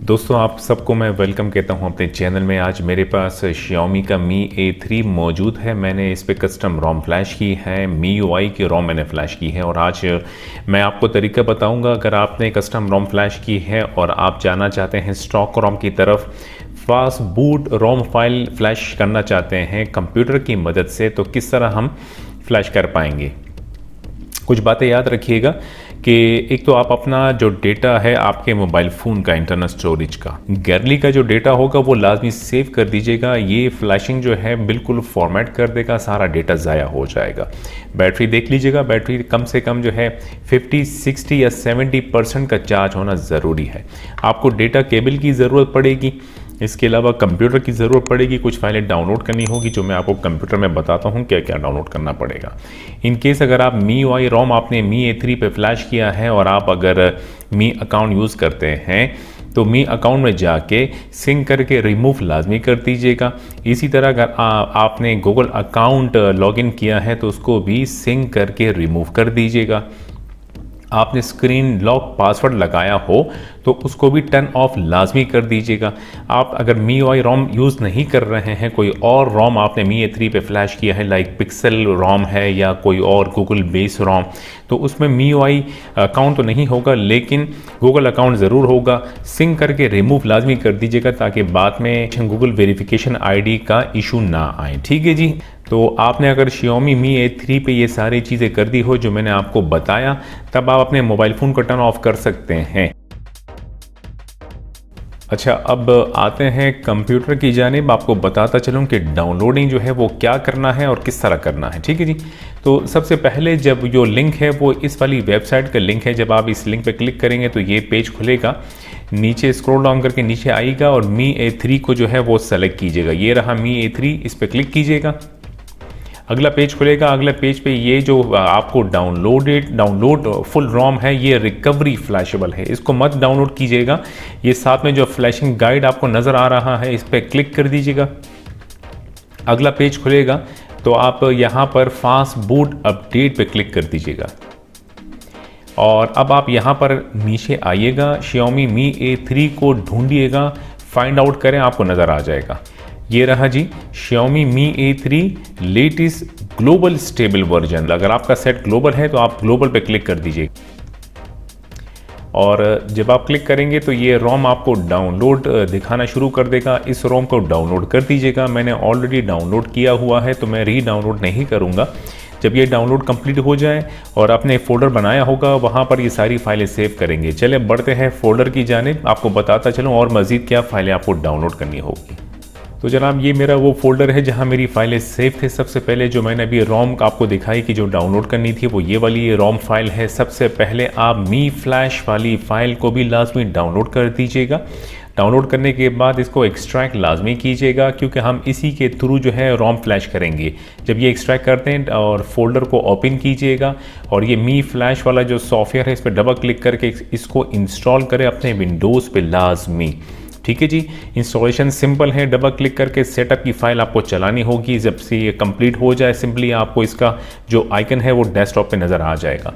दोस्तों आप सबको मैं वेलकम कहता हूं अपने चैनल में। आज मेरे पास Xiaomi का Mi A3 मौजूद है। मैंने इस पे कस्टम रोम फ्लैश की है, MIUI की रोम मैंने फ्लैश की है और आज मैं आपको तरीका बताऊंगा। अगर आपने कस्टम रोम फ्लैश की है और आप जाना चाहते हैं स्टॉक रोम की तरफ, fast boot ROM file flash करना चाहते हैं कंप्यूटर की मदद से, तो किस तरह हम फ्लैश कर पाएंगे। कुछ बातें याद रखिएगा कि एक तो आप अपना जो डेटा है आपके मोबाइल फ़ोन का इंटरनल स्टोरेज का गैलरी का जो डेटा होगा वो लाजमी सेव कर दीजिएगा। ये फ्लैशिंग जो है बिल्कुल फॉर्मेट कर देगा, सारा डेटा ज़ाया हो जाएगा। बैटरी देख लीजिएगा, बैटरी कम से कम जो है 50, 60 या 70% का चार्ज होना ज़रूरी है। आपको डेटा केबल की ज़रूरत पड़ेगी, इसके अलावा कंप्यूटर की ज़रूरत पड़ेगी। कुछ फाइलें डाउनलोड करनी होगी जो मैं आपको कंप्यूटर में बताता हूँ क्या क्या डाउनलोड करना पड़ेगा। इन केस अगर आप MIUI रोम आपने Mi A3 पे फ्लैश किया है और आप अगर Mi अकाउंट यूज़ करते हैं तो Mi अकाउंट में जाके सिंक करके रिमूव लाजमी कर दीजिएगा। इसी तरह अगर आपने गूगल अकाउंट लॉगिन किया है तो उसको भी सिंक करके रिमूव कर दीजिएगा। आपने स्क्रीन लॉक पासवर्ड लगाया हो तो उसको भी टर्न ऑफ लाजमी कर दीजिएगा। आप अगर MIUI रोम यूज़ नहीं कर रहे हैं, कोई और रोम आपने Mi A3 पे फ्लैश किया है, लाइक पिक्सल रोम है या कोई और गूगल बेस रोम, तो उसमें MIUI अकाउंट तो नहीं होगा लेकिन गूगल अकाउंट ज़रूर होगा। सिंक करके रिमूव लाजमी कर दीजिएगा ताकि बाद में गूगल वेरिफिकेशन ID का इशू ना आए। ठीक है जी। तो आपने अगर Xiaomi Mi A3 पे ये सारी चीज़ें कर दी हो जो मैंने आपको बताया, तब आप अपने मोबाइल फ़ोन को टर्न ऑफ कर सकते हैं। अच्छा, अब आते हैं कंप्यूटर की जानिब। आपको बताता चलूँ कि डाउनलोडिंग जो है वो क्या करना है और किस तरह करना है। ठीक है जी। तो सबसे पहले जब जो लिंक है वो इस वाली वेबसाइट का लिंक है। जब आप इस लिंक पे क्लिक करेंगे तो ये पेज खुलेगा, नीचे स्क्रॉल डाउन करके नीचे आएगा और Mi A3 को जो है वो सेलेक्ट कीजिएगा। ये रहा Mi A3, इस पर क्लिक कीजिएगा, अगला पेज खुलेगा। अगला पेज पे ये जो आपको डाउनलोड फुल रोम है, ये रिकवरी फ्लैशेबल है, इसको मत डाउनलोड कीजिएगा। ये साथ में जो फ्लैशिंग गाइड आपको नज़र आ रहा है इस पर क्लिक कर दीजिएगा। अगला पेज खुलेगा तो आप यहाँ पर फास्ट बूट अपडेट पे क्लिक कर दीजिएगा और अब आप यहाँ पर नीचे आइएगा, Xiaomi Mi A3 को ढूंढिएगा, फाइंड आउट करें, आपको नज़र आ जाएगा। ये रहा जी Xiaomi Mi A3 latest global stable version. अगर आपका सेट ग्लोबल है तो आप ग्लोबल पे क्लिक कर दीजिए और जब आप क्लिक करेंगे तो ये रोम आपको डाउनलोड दिखाना शुरू कर देगा। इस रोम को डाउनलोड कर दीजिएगा। मैंने ऑलरेडी डाउनलोड किया हुआ है तो मैं री डाउनलोड नहीं करूँगा। जब ये डाउनलोड कंप्लीट हो जाए और आपने फोल्डर बनाया होगा वहाँ पर ये सारी फाइलें सेव करेंगे। चले बढ़ते हैं फोल्डर की जानिब, आपको बताता चलूँ और मज़ीद क्या फाइलें आपको डाउनलोड करनी होगी। तो जनाब ये मेरा वो फोल्डर है जहाँ मेरी फाइलें सेव थे। सबसे पहले जो मैंने अभी रोम आपको दिखाई कि जो डाउनलोड करनी थी वो ये वाली रोम फाइल है। सबसे पहले आप Mi फ्लैश वाली फ़ाइल को भी लाजमी डाउनलोड कर दीजिएगा। डाउनलोड करने के बाद इसको एक्सट्रैक्ट लाजमी कीजिएगा क्योंकि हम इसी के थ्रू जो है रोम फ्लैश करेंगे। जब ये एक्सट्रैक्ट करते हैं और फोल्डर को ओपन कीजिएगा और ये Mi फ्लैश वाला जो सॉफ्टवेयर है इस पर डबल क्लिक करके इसको इंस्टॉल करें अपने विंडोज़ पे लाजमी। ठीक है जी। इंस्टॉलेशन सिंपल है, डबल क्लिक करके सेटअप की फ़ाइल आपको चलानी होगी। जब से ये कंप्लीट हो जाए सिंपली आपको इसका जो आइकन है वो डेस्कटॉप पे नज़र आ जाएगा।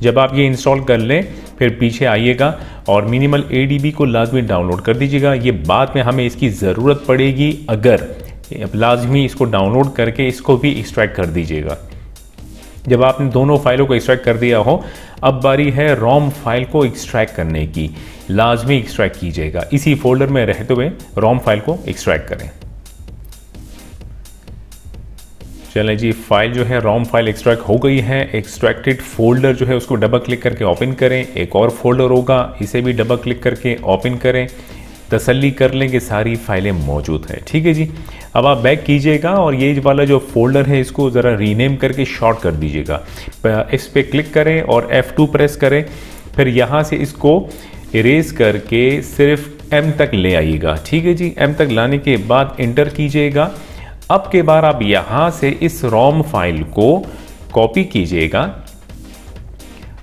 जब आप ये इंस्टॉल कर लें फिर पीछे आइएगा और मिनिमल ADB को लाजमी डाउनलोड कर दीजिएगा। ये बाद में हमें इसकी ज़रूरत पड़ेगी, अगर लाजमी इसको डाउनलोड करके इसको भी एक्सट्रैक्ट कर दीजिएगा। जब आपने दोनों फाइलों को एक्सट्रैक्ट कर दिया हो, अब बारी है रोम फाइल को एक्सट्रैक्ट करने की। लाजमी एक्सट्रैक्ट कीजिएगा, इसी फोल्डर में रहते हुए रोम फाइल को एक्सट्रैक्ट करें। चलें जी, फाइल जो है रोम फाइल एक्सट्रैक्ट हो गई है। एक्सट्रैक्टेड फोल्डर जो है उसको डबल क्लिक करके ओपन करें। एक और फोल्डर होगा, इसे भी डबल क्लिक करके ओपन करें। तसल्ली कर लें कि सारी फाइलें मौजूद हैं। ठीक है जी। अब आप बैक कीजिएगा और ये वाला जो फोल्डर है इसको ज़रा रीनेम करके शॉर्ट कर दीजिएगा। इस पर क्लिक करें और F2 प्रेस करें, फिर यहाँ से इसको इरेज करके सिर्फ M तक ले आइएगा। ठीक है जी। M तक लाने के बाद इंटर कीजिएगा। अब के बार आप यहाँ से इस रोम फाइल को कॉपी कीजिएगा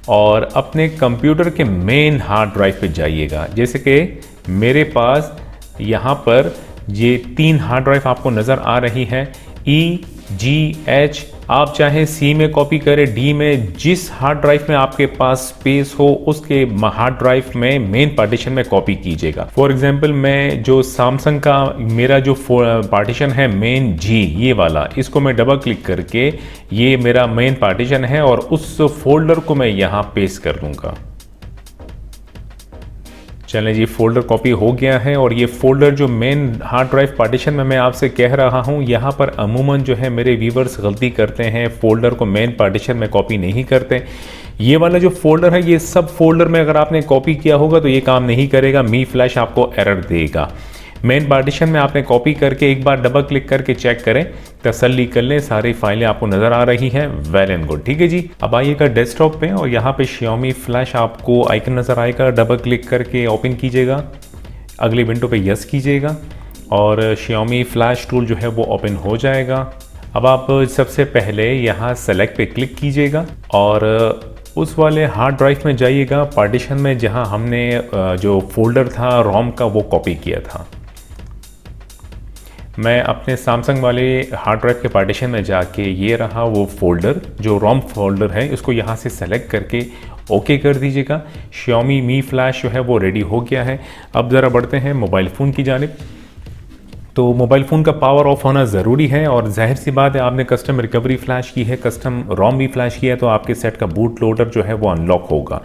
और अपने कंप्यूटर के मेन हार्ड ड्राइव पे जाइएगा। जैसे कि मेरे पास यहाँ पर ये 3 हार्ड ड्राइव आपको नज़र आ रही हैं, E, G, H आप चाहे सी में कॉपी करें, डी में, जिस हार्ड ड्राइव में आपके पास स्पेस हो उसके हार्ड ड्राइव में मेन पार्टीशन में कॉपी कीजिएगा। फॉर एग्जांपल मैं जो सैमसंग का मेरा जो पार्टीशन है मेन जी, ये वाला, इसको मैं डबल क्लिक करके ये मेरा मेन पार्टीशन है और उस फोल्डर को मैं यहाँ पेस्ट कर दूंगा। चलें जी, फोल्डर कॉपी हो गया है। और ये फोल्डर जो मेन हार्ड ड्राइव पार्टीशन में मैं आपसे कह रहा हूँ, यहाँ पर अमूमन जो है मेरे व्यूवर्स गलती करते हैं, फोल्डर को मेन पार्टीशन में कॉपी नहीं करते। ये वाला जो फोल्डर है, ये सब फोल्डर में अगर आपने कॉपी किया होगा तो ये काम नहीं करेगा, मी फ्लैश आपको एरर देगा। मेन पार्टीशन में आपने कॉपी करके एक बार डबल क्लिक करके चेक करें, तसल्ली कर लें, सारी फाइलें आपको नज़र आ रही हैं, वेल एंड गुड। ठीक है जी, अब आइएगा डेस्कटॉप पे और यहाँ पे Xiaomi फ्लैश आपको आइकन नज़र आएगा, डबल क्लिक करके ओपन कीजिएगा, अगली विंडो पे यस कीजिएगा और Xiaomi फ्लैश टूल जो है वो ओपन हो जाएगा। अब आप सबसे पहले यहाँ सेलेक्ट पे क्लिक कीजिएगा और उस वाले हार्ड ड्राइव में जाइएगा पार्टीशन में जहाँ हमने जो फोल्डर था रोम का वो कॉपी किया था। मैं अपने सैमसंग वाले हार्ड ड्राइव के पार्टीशन में जाके ये रहा वो फोल्डर, जो रोम फोल्डर है, इसको यहाँ से सेलेक्ट करके ओके कर दीजिएगा। Xiaomi मी फ्लैश जो है वो रेडी हो गया है। अब ज़रा बढ़ते हैं मोबाइल फ़ोन की जानिब। तो मोबाइल फ़ोन का पावर ऑफ होना ज़रूरी है और जाहिर सी बात है, आपने कस्टम रिकवरी फ्लैश की है, कस्टम रोम भी फ्लैश किया है, तो आपके सेट का बूट लोडर जो है वो अनलॉक होगा।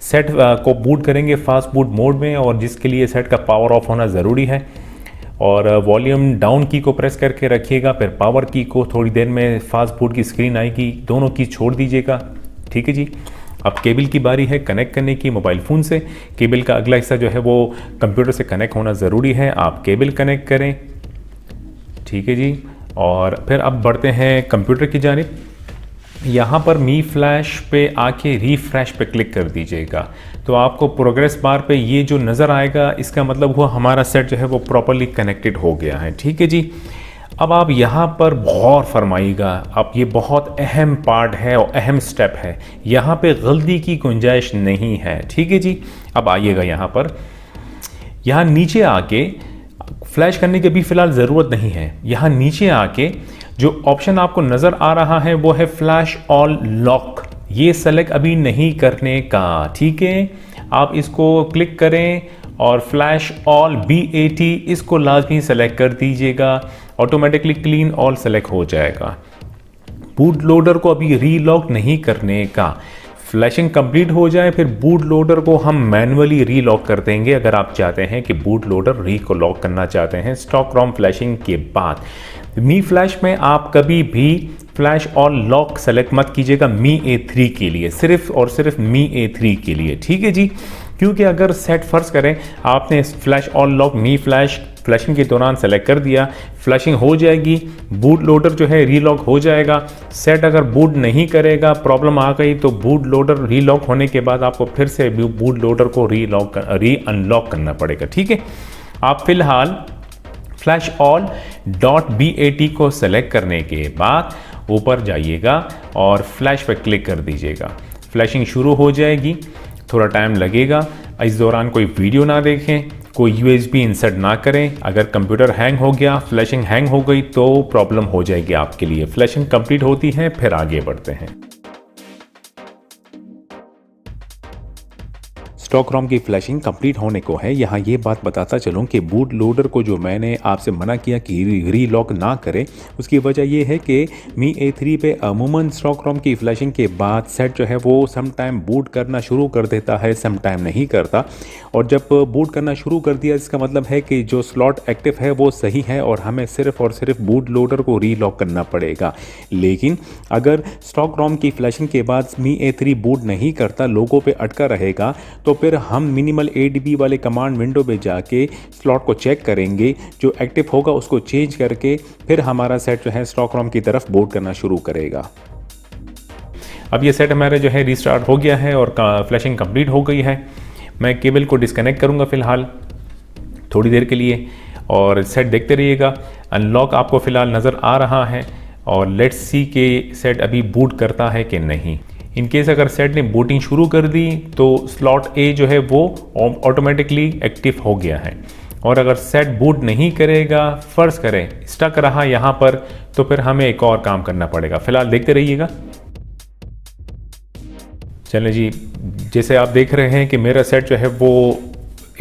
सेट को बूट करेंगे फास्ट बूट मोड में और जिसके लिए सेट का पावर ऑफ होना ज़रूरी है। और वॉल्यूम डाउन की को प्रेस करके रखिएगा, फिर पावर की को, थोड़ी देर में फास्ट बूट की स्क्रीन आएगी, दोनों की छोड़ दीजिएगा। ठीक है जी, अब केबल की बारी है कनेक्ट करने की मोबाइल फ़ोन से। केबल का अगला हिस्सा जो है वो कंप्यूटर से कनेक्ट होना ज़रूरी है, आप केबल कनेक्ट करें। ठीक है जी, और फिर अब बढ़ते हैं कंप्यूटर की जानिब। यहाँ पर मी फ्लैश पे आके रिफ्रेश पे क्लिक कर दीजिएगा, तो आपको प्रोग्रेस बार पे ये जो नज़र आएगा, इसका मतलब हुआ हमारा सेट जो है वो प्रॉपरली कनेक्टेड हो गया है। ठीक है जी, अब आप यहाँ पर गौर फरमाइएगा, अब ये बहुत अहम पार्ट है और अहम स्टेप है, यहाँ पे गलती की गुंजाइश नहीं है। ठीक है जी, अब आइएगा यहाँ पर, यहाँ नीचे आके फ्लैश करने की भी फ़िलहाल ज़रूरत नहीं है। यहाँ नीचे आके जो ऑप्शन आपको नज़र आ रहा है वो है फ्लैश ऑल लॉक, ये सेलेक्ट अभी नहीं करने का। ठीक है, आप इसको क्लिक करें और फ्लैश ऑल BAT इसको लाजमी सेलेक्ट कर दीजिएगा, ऑटोमेटिकली क्लीन ऑल सेलेक्ट हो जाएगा। बूट लोडर को अभी रीलॉक नहीं करने का, फ्लैशिंग कंप्लीट हो जाए फिर बूट लोडर को हम मैनुअली रीलॉक कर देंगे अगर आप चाहते हैं कि बूट लोडर री को लॉक करना चाहते हैं स्टॉक रोम फ्लैशिंग के बाद। मी फ्लैश में आप कभी भी फ्लैश ऑल लॉक सेलेक्ट मत कीजिएगा मी A3 के लिए, सिर्फ और सिर्फ मी A3 के लिए। ठीक है जी, क्योंकि अगर सेट फर्ज करें आपने फ्लैश ऑल लॉक मी फ्लैश फ्लैशिंग के दौरान सेलेक्ट कर दिया, फ्लैशिंग हो जाएगी, बूट लोडर जो है रीलॉक हो जाएगा। सेट अगर बूट नहीं करेगा, प्रॉब्लम आ गई, तो बूट लोडर रीलॉक होने के बाद आपको फिर से बूट लोडर को री अनलॉक करना पड़ेगा। ठीक है, आप फिलहाल फ्लैश ऑल .bat को सेलेक्ट करने के बाद ऊपर जाइएगा और फ्लैश पर क्लिक कर दीजिएगा, फ्लैशिंग शुरू हो जाएगी। थोड़ा टाइम लगेगा, इस दौरान कोई वीडियो ना देखें, कोई USB इंसर्ट ना करें। अगर कंप्यूटर हैंग हो गया, फ्लैशिंग हैंग हो गई तो प्रॉब्लम हो जाएगी आपके लिए। फ्लैशिंग कंप्लीट होती है, फिर आगे बढ़ते हैं। स्टॉक रोम की फ्लैशिंग कंप्लीट होने को है। यहाँ ये बात बताता चलूँ कि बूट लोडर को जो मैंने आपसे मना किया कि रीलॉक ना करें, उसकी वजह ये है कि मी A3 पे अमूमन स्टॉक रोम की फ्लैशिंग के बाद सेट जो है वो सम टाइम बूट करना शुरू कर देता है, सम टाइम नहीं करता। और जब बूट करना शुरू कर दिया, इसका मतलब है कि जो स्लॉट एक्टिव है वो सही है और हमें सिर्फ और सिर्फ बूट लोडर को रीलॉक करना पड़ेगा। लेकिन अगर स्टॉक रोम की फ्लैशिंग के बाद मी A3 बूट नहीं करता, लोगों पे अटका रहेगा, तो फिर हम मिनिमल ADB वाले कमांड विंडो पे जाके स्लॉट को चेक करेंगे, जो एक्टिव होगा उसको चेंज करके फिर हमारा सेट जो है स्टॉक रोम की तरफ बूट करना शुरू करेगा। अब ये सेट हमारा जो है रीस्टार्ट हो गया है और फ्लैशिंग कंप्लीट हो गई है। मैं केबल को डिस्कनेक्ट करूंगा फिलहाल थोड़ी देर के लिए और सेट देखते रहिएगा। अनलॉक आपको फिलहाल नज़र आ रहा है और लेट्स सी के सेट अभी बूट करता है कि नहीं। इन केस अगर सेट ने बूटिंग शुरू कर दी तो स्लॉट A जो है वो ऑटोमेटिकली एक्टिव हो गया है। और अगर सेट बूट नहीं करेगा, फ़र्ज़ करें स्टक रहा यहाँ पर, तो फिर हमें एक और काम करना पड़ेगा। फ़िलहाल देखते रहिएगा। चलें जी, जैसे आप देख रहे हैं कि मेरा सेट जो है वो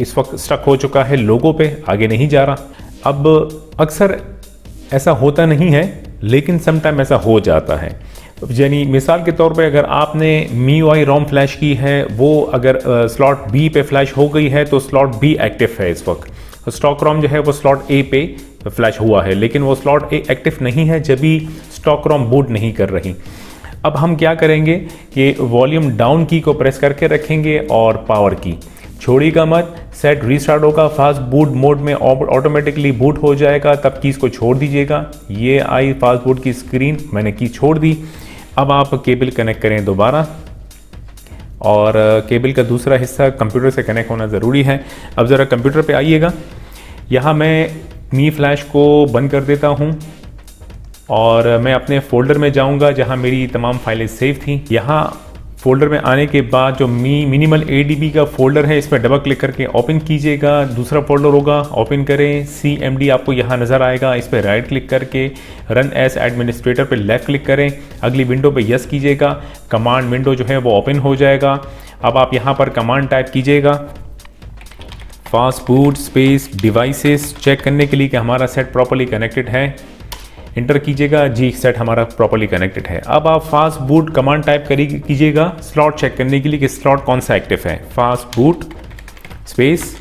इस वक्त स्टक हो चुका है लोगो पे, आगे नहीं जा रहा। अब अक्सर ऐसा होता नहीं है, लेकिन समटाइम ऐसा हो जाता है। यानी मिसाल के तौर पे अगर आपने MIUI रोम फ्लैश की है, वो अगर स्लॉट बी पे फ्लैश हो गई है तो स्लॉट बी एक्टिव है इस वक्त। स्टॉक रोम जो है वो स्लॉट ए पे फ्लैश हुआ है, लेकिन वो स्लॉट ए एक्टिव नहीं है जब भी स्टॉक रोम बूट नहीं कर रही। अब हम क्या करेंगे कि वॉल्यूम डाउन की को प्रेस करके रखेंगे और पावर की छोड़िएगा मत। सेट रीस्टार्ट होगा, फास्ट बूट मोड में ऑटोमेटिकली बूट हो जाएगा, तब कीज़ को छोड़ दीजिएगा। ये आई फास्ट बूट की स्क्रीन, मैंने की छोड़ दी। अब आप केबल कनेक्ट करें दोबारा, और केबल का दूसरा हिस्सा कंप्यूटर से कनेक्ट होना ज़रूरी है। अब ज़रा कंप्यूटर पे आइएगा। यहाँ मैं मी फ्लैश को बंद कर देता हूँ और मैं अपने फ़ोल्डर में जाऊँगा जहाँ मेरी तमाम फाइलें सेव थी। यहाँ फ़ोल्डर में आने के बाद जो मिनिमल ADB का फ़ोल्डर है, इस पर डबल क्लिक करके ओपन कीजिएगा। दूसरा फ़ोल्डर होगा, ओपन करें। CMD आपको यहाँ नज़र आएगा, इस पर राइट क्लिक करके रन एज एडमिनिस्ट्रेटर पे लेफ़्ट क्लिक करें। अगली विंडो पे यस कीजिएगा, कमांड विंडो जो है वो ओपन हो जाएगा। अब आप यहाँ पर कमांड टाइप कीजिएगा, fast boot space devices, check करने के लिए कि हमारा सेट प्रॉपर्ली कनेक्टेड है। इंटर कीजिएगा, जी सेट हमारा प्रॉपर्ली कनेक्टेड है। अब आप फास्ट बूट कमांड टाइप कीजिएगा स्लॉट चेक करने के लिए कि स्लॉट कौन सा एक्टिव है। Fast boot space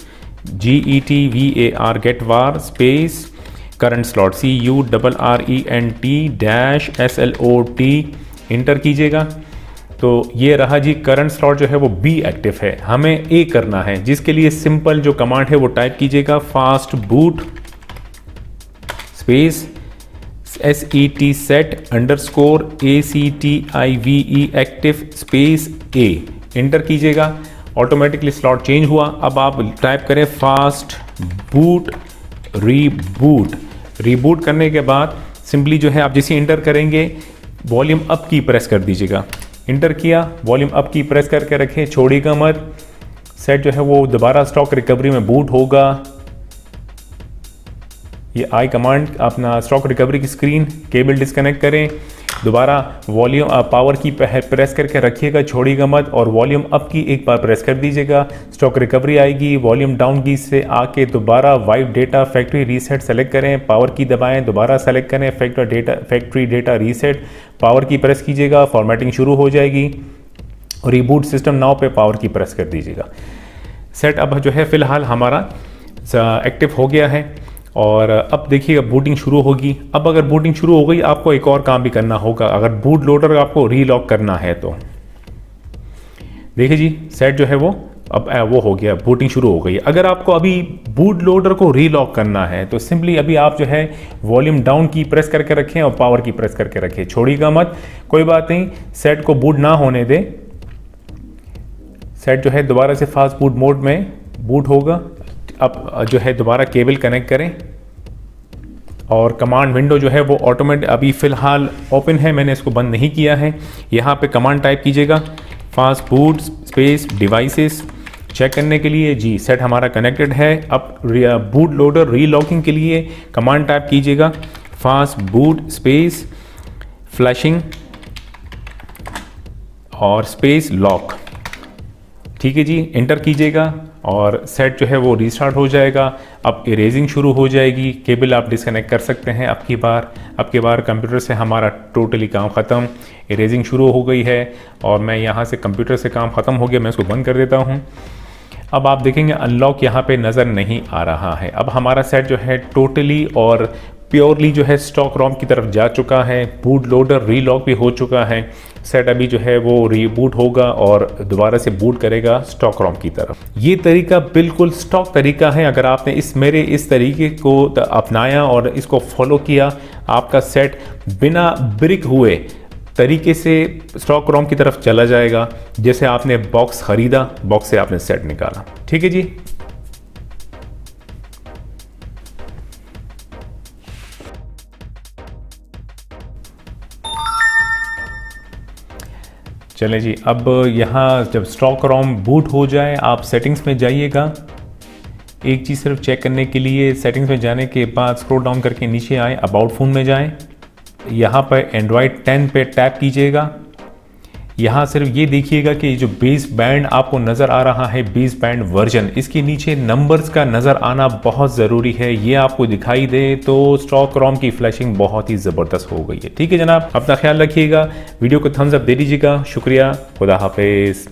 GETVAR get var space current slot CURRENT-SLOT, enter कीजिएगा। तो ये रहा जी, करंट स्लॉट जो है वो बी एक्टिव है, हमें ए करना है, जिसके लिए सिंपल जो कमांड है वो टाइप कीजिएगा, fast boot space set_ACTIVE active space A, enter कीजिएगा। ऑटोमेटिकली स्लॉट चेंज हुआ। अब आप टाइप करें फास्ट बूट रीबूट। रीबूट करने के बाद सिंपली जो है आप जैसे इंटर करेंगे वॉल्यूम अप की प्रेस कर दीजिएगा। इंटर किया, वॉल्यूम अप की प्रेस करके रखें, छोड़िएगा मत। सेट जो है वो दोबारा स्टॉक रिकवरी में बूट होगा। ये आई कमांड अपना स्टॉक रिकवरी की स्क्रीन, केबल डिस्कनेक्ट करें, दोबारा वॉल्यूम पावर की प्रेस करके रखिएगा, छोड़िएगा मत, और वॉल्यूम अप की एक बार प्रेस कर दीजिएगा। स्टॉक रिकवरी आएगी। वॉल्यूम डाउन की से आके दोबारा wipe data factory reset select करें, पावर की दबाएं, दोबारा सेलेक्ट करें फैक्ट्री डेटा रीसेट, पावर की प्रेस कीजिएगा, फॉर्मेटिंग शुरू हो जाएगी। रिबूट सिस्टम नाउ पे पावर की प्रेस कर दीजिएगा। सेट अब जो है फ़िलहाल हमारा एक्टिव हो गया है, और अब देखिएगा बूटिंग शुरू होगी। अब अगर बूटिंग शुरू हो गई, आपको एक और काम भी करना होगा। अगर बूट लोडर आपको रीलॉक करना है तो देखिए जी, सेट जो है वो अब वो हो गया, बूटिंग शुरू हो गई। अगर आपको अभी बूट लोडर को रीलॉक करना है तो सिंपली अभी आप जो है वॉल्यूम डाउन की प्रेस करके रखें और पावर की प्रेस करके रखें, छोड़िएगा मत। कोई बात नहीं, सेट को बूट ना होने दें। सेट जो है दोबारा से फास्ट बूट मोड में बूट होगा। अब जो है दोबारा केबल कनेक्ट करें, और कमांड विंडो जो है वो ऑटोमेटिक अभी फ़िलहाल ओपन है, मैंने इसको बंद नहीं किया है। यहाँ पे कमांड टाइप कीजिएगा, fast boot space devices, check करने के लिए जी सेट हमारा कनेक्टेड है। अब बूट लोडर रीलॉकिंग के लिए कमांड टाइप कीजिएगा, फास्ट बूट स्पेस फ्लैशिंग और स्पेस लॉक, ठीक है जी, इंटर कीजिएगा और सेट जो है वो रीस्टार्ट हो जाएगा। अब इरेजिंग शुरू हो जाएगी, केबल आप डिस्कनेक्ट कर सकते हैं। अब की बार कंप्यूटर से हमारा टोटली काम ख़त्म, इरेजिंग शुरू हो गई है, और मैं यहाँ से कंप्यूटर से काम ख़त्म हो गया, मैं इसको बंद कर देता हूँ। अब आप देखेंगे अनलॉक यहाँ पे नज़र नहीं आ रहा है। अब हमारा सेट जो है टोटली और प्योरली जो है स्टॉक रोम की तरफ जा चुका है। बूट लोडर रीलॉक भी हो चुका है। सेट अभी जो है वो रीबूट होगा और दोबारा से बूट करेगा स्टॉक रोम की तरफ। ये तरीका बिल्कुल स्टॉक तरीका है। अगर आपने मेरे इस तरीके को अपनाया और इसको फॉलो किया, आपका सेट बिना ब्रिक हुए तरीके से स्टॉक रोम की तरफ चला जाएगा। जैसे आपने बॉक्स खरीदा, बॉक्स से आपने सेट निकाला, ठीक है जी। चलें जी, अब यहाँ जब स्टॉक रोम बूट हो जाए, आप सेटिंग्स में जाइएगा। एक चीज़ सिर्फ चेक करने के लिए, सेटिंग्स में जाने के बाद स्क्रॉल डाउन करके नीचे आए, अबाउट फ़ोन में जाएं, यहाँ पर एंड्रॉयड 10 पे टैप कीजिएगा। यहाँ सिर्फ ये देखिएगा कि जो बेस बैंड आपको नज़र आ रहा है, बेस बैंड वर्जन, इसके नीचे नंबर्स का नज़र आना बहुत ज़रूरी है। ये आपको दिखाई दे तो स्टॉक रोम की फ्लैशिंग बहुत ही ज़बरदस्त हो गई है। ठीक है जनाब, अपना ख्याल रखिएगा, वीडियो को थम्स अप दे दीजिएगा। शुक्रिया, खुदा हाफिज़।